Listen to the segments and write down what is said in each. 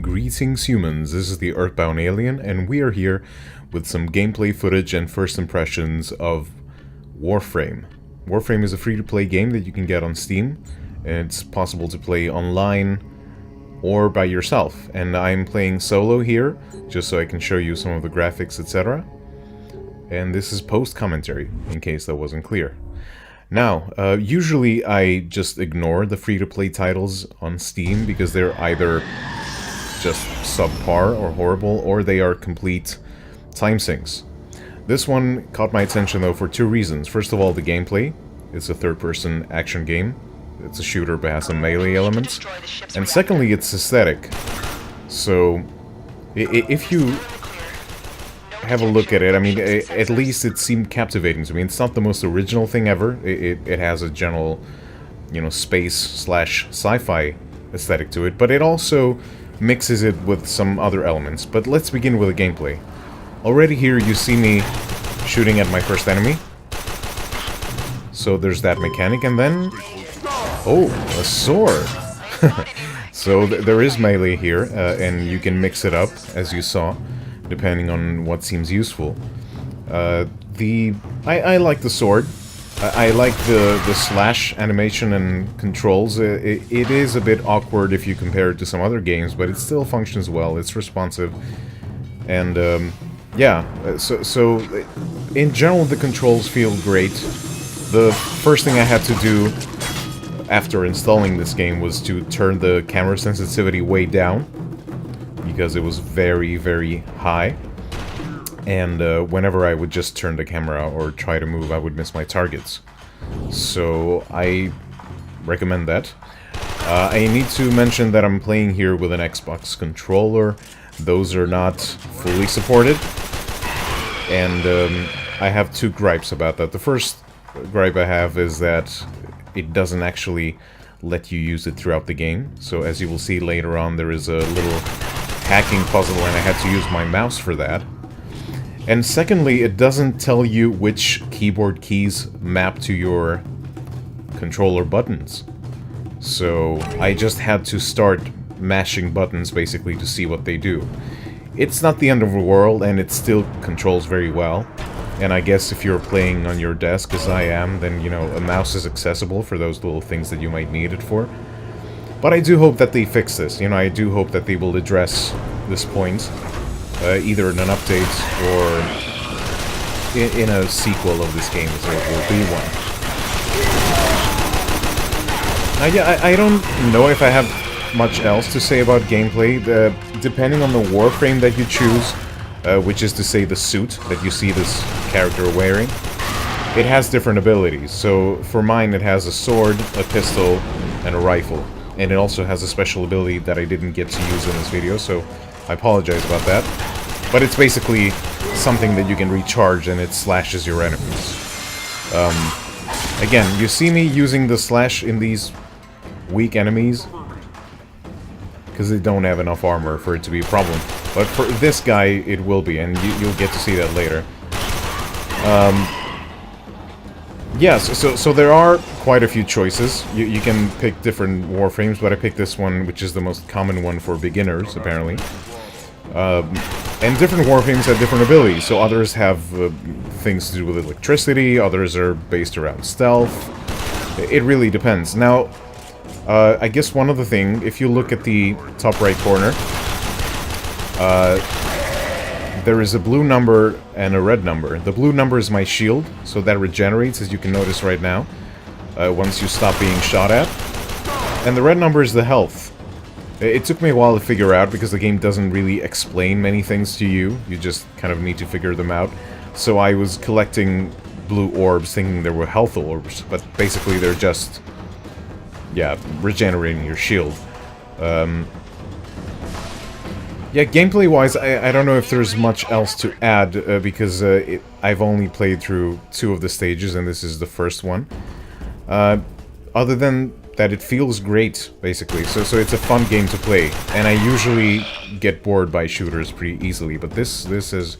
Greetings humans, this is the Earthbound Alien, and we are here with some gameplay footage and first impressions of Warframe. Warframe is a free-to-play game that you can get on Steam, and it's possible to play online or by yourself. And I'm playing solo here, just so I can show you some of the graphics, etc. And this is post-commentary, in case that wasn't clear. Now, usually I just ignore the free-to-play titles on Steam because they're either just subpar or horrible, or they are complete time sinks. This one caught my attention though for two reasons. First of all, the gameplay. It's a third-person action game. It's a shooter but has some melee elements. And secondly, it's aesthetic. So, if you have a look at it, I mean, at least it seemed captivating to me. It's not the most original thing ever. It has a general, you know, space/sci-fi aesthetic to it, but it also mixes it with some other elements. But let's begin with the gameplay. Already here you see me shooting at my first enemy. So there's that mechanic, and then... oh, a sword! So there is melee here, and you can mix it up, as you saw, depending on what seems useful. I like the sword. I like the slash animation and controls. It is a bit awkward if you compare it to some other games, but it still functions well. It's responsive, and yeah. So in general, the controls feel great. The first thing I had to do after installing this game was to turn the camera sensitivity way down, because it was very, very high. And whenever I would just turn the camera or try to move, I would miss my targets. So I recommend that. I need to mention that I'm playing here with an Xbox controller. Those are not fully supported. And I have two gripes about that. The first gripe I have is that it doesn't actually let you use it throughout the game. So as you will see later on, there is a little hacking puzzle, and I had to use my mouse for that. And secondly, it doesn't tell you which keyboard keys map to your controller buttons. So I just had to start mashing buttons basically to see what they do. It's not the end of the world, and it still controls very well. And I guess if you're playing on your desk, as I am, then, you know, a mouse is accessible for those little things that you might need it for. But I do hope that they fix this. You know, I do hope that they will address this point, either in an update or in a sequel of this game, as there will be one. Yeah, I don't know if I have much else to say about gameplay. Depending on the warframe that you choose, which is to say the suit that you see this character wearing, it has different abilities. So for mine, it has a sword, a pistol, and a rifle. And it also has a special ability that I didn't get to use in this video, so I apologize about that. But it's basically something that you can recharge, and it slashes your enemies. Again, you see me using the slash in these weak enemies because they don't have enough armor for it to be a problem. But for this guy, it will be, and you'll get to see that later. Yes, so there are quite a few choices. You can pick different warframes, but I picked this one, which is the most common one for beginners, apparently. And different warframes have different abilities. So others have things to do with electricity, others are based around stealth. It really depends. Now, I guess one other thing, if you look at the top right corner, there is a blue number and a red number. The blue number is my shield, so that regenerates, as you can notice right now, once you stop being shot at. And the red number is the health. It took me a while to figure out, because the game doesn't really explain many things to you. You just kind of need to figure them out. So I was collecting blue orbs thinking they were health orbs, but basically they're just, yeah, regenerating your shield. Yeah, gameplay-wise, I don't know if there's much else to add, because I've only played through 2 of the stages, and this is the first one. Other than that, it feels great, basically. So it's a fun game to play, and I usually get bored by shooters pretty easily, but this is...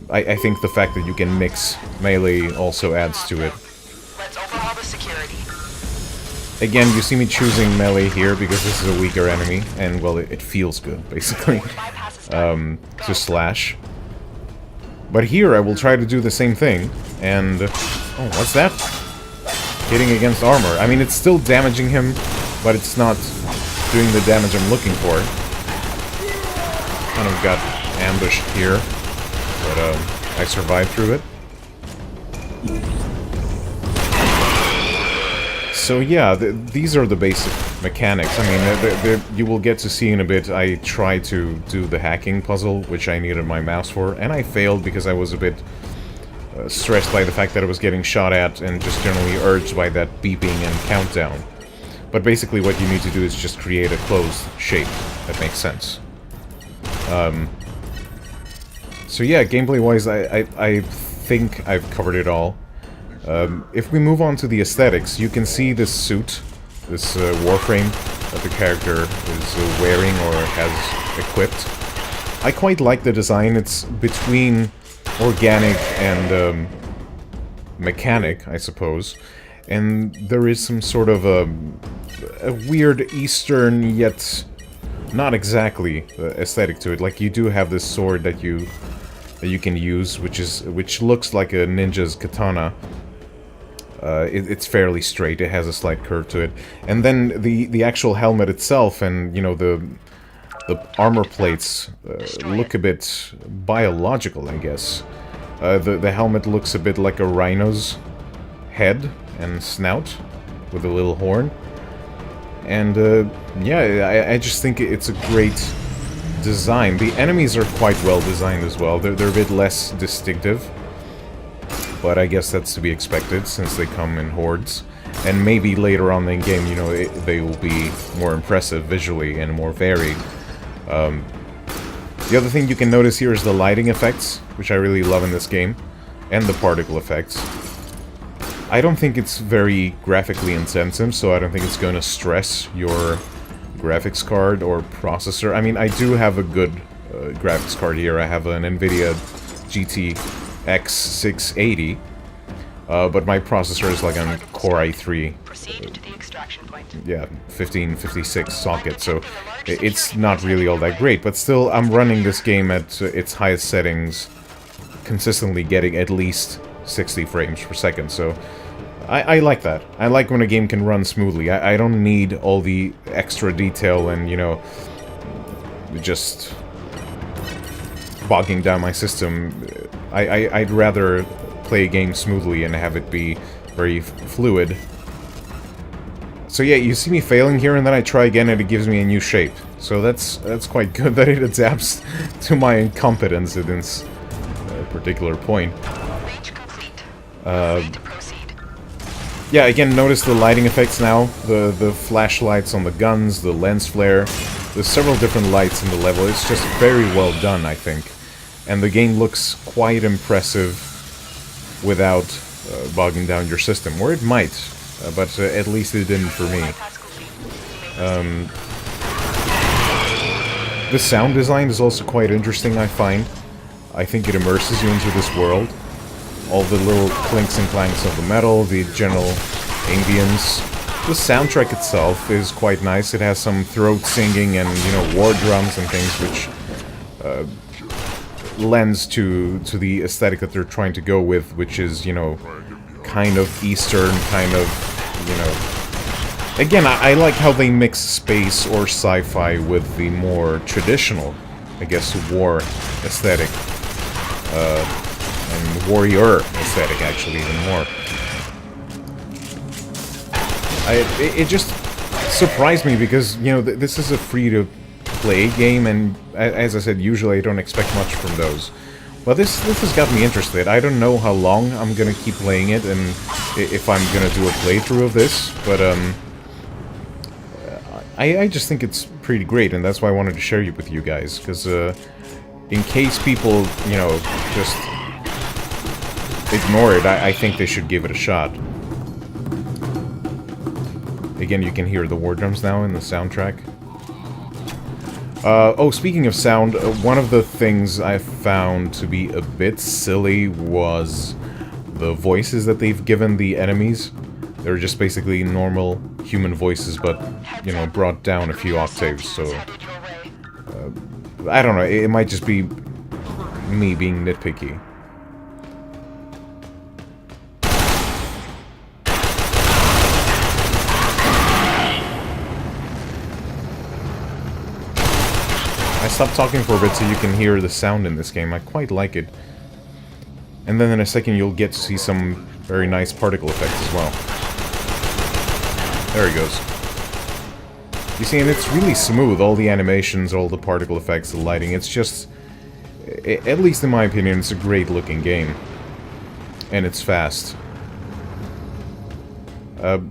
I think the fact that you can mix melee also adds to it. Let's overhaul the security. Again, you see me choosing melee here because this is a weaker enemy, and, well, it feels good, basically, to slash. But here I will try to do the same thing, and... oh, what's that? Hitting against armor. I mean, it's still damaging him, but it's not doing the damage I'm looking for. Kind of got ambushed here, but I survived through it. So yeah, these are the basic mechanics. I mean, you will get to see in a bit. I tried to do the hacking puzzle, which I needed my mouse for, and I failed because I was a bit stressed by the fact that I was getting shot at and just generally urged by that beeping and countdown. But basically what you need to do is just create a closed shape that makes sense. So yeah, gameplay-wise, I think I've covered it all. If we move on to the aesthetics, you can see this suit, this Warframe that the character is wearing or has equipped. I quite like the design. It's between organic and mechanic, I suppose. And there is some sort of a weird Eastern, yet not exactly aesthetic to it. Like, you do have this sword that you can use, which looks like a ninja's katana. It's fairly straight. It has a slight curve to it, and then the actual helmet itself, and you know the armor plates look a bit biological, I guess. The helmet looks a bit like a rhino's head and snout with a little horn, and yeah, I just think it's a great design. The enemies are quite well designed as well. They're a bit less distinctive. But I guess that's to be expected, since they come in hordes. And maybe later on in the game, you know, they will be more impressive visually and more varied. The other thing you can notice here is the lighting effects, which I really love in this game. And the particle effects. I don't think it's very graphically intensive, so I don't think it's going to stress your graphics card or processor. I mean, I do have a good graphics card here. I have an NVIDIA GTX 680, but my processor is like on Core i3. Proceed to the extraction point. Yeah, 1556 socket, so it's not really all that great, but still I'm running this game at its highest settings, consistently getting at least 60 frames per second, so I like that. I like when a game can run smoothly. I don't need all the extra detail and, you know, just bogging down my system. I'd rather play a game smoothly and have it be very fluid. So yeah, you see me failing here, and then I try again and it gives me a new shape. So that's quite good that it adapts to my incompetence at this particular point. Range complete. Free to proceed. Yeah, again, notice the lighting effects now. The flashlights on the guns, the lens flare. There's several different lights in the level. It's just very well done, I think. And the game looks quite impressive without bogging down your system. Or it might, but at least it didn't for me. The sound design is also quite interesting, I find. I think it immerses you into this world. All the little clinks and clanks of the metal, the general ambience. The soundtrack itself is quite nice. It has some throat singing and, you know, war drums and things, which lends to the aesthetic that they're trying to go with, which is, you know, kind of Eastern, kind of, you know... Again, I like how they mix space or sci-fi with the more traditional, I guess, war aesthetic. And warrior aesthetic, actually, even more. It just surprised me because, you know, this is a free-to-play game, and as I said, usually I don't expect much from those. But this has got me interested. I don't know how long I'm gonna keep playing it, and if I'm gonna do a playthrough of this, but I just think it's pretty great, and that's why I wanted to share it with you guys, because in case people, you know, just ignore it, I think they should give it a shot. Again, you can hear the war drums now in the soundtrack. Oh, speaking of sound, one of the things I found to be a bit silly was the voices that they've given the enemies. They're just basically normal human voices, but, you know, brought down a few octaves, so... Headed your way. I don't know, it might just be me being nitpicky. I stopped talking for a bit so you can hear the sound in this game. I quite like it. And then in a second you'll get to see some very nice particle effects as well. There he goes. You see, and it's really smooth, all the animations, all the particle effects, the lighting. It's just, at least in my opinion, it's a great looking game. And it's fast. I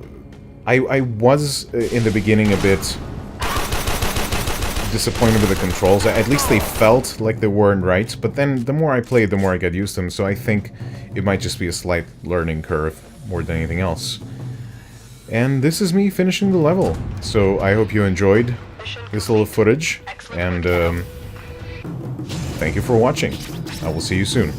was, in the beginning, a bit disappointed with the controls. At least they felt like they weren't right, but then the more I played, the more I got used to them, so I think it might just be a slight learning curve more than anything else. And this is me finishing the level, so I hope you enjoyed this little footage, and thank you for watching. I will see you soon.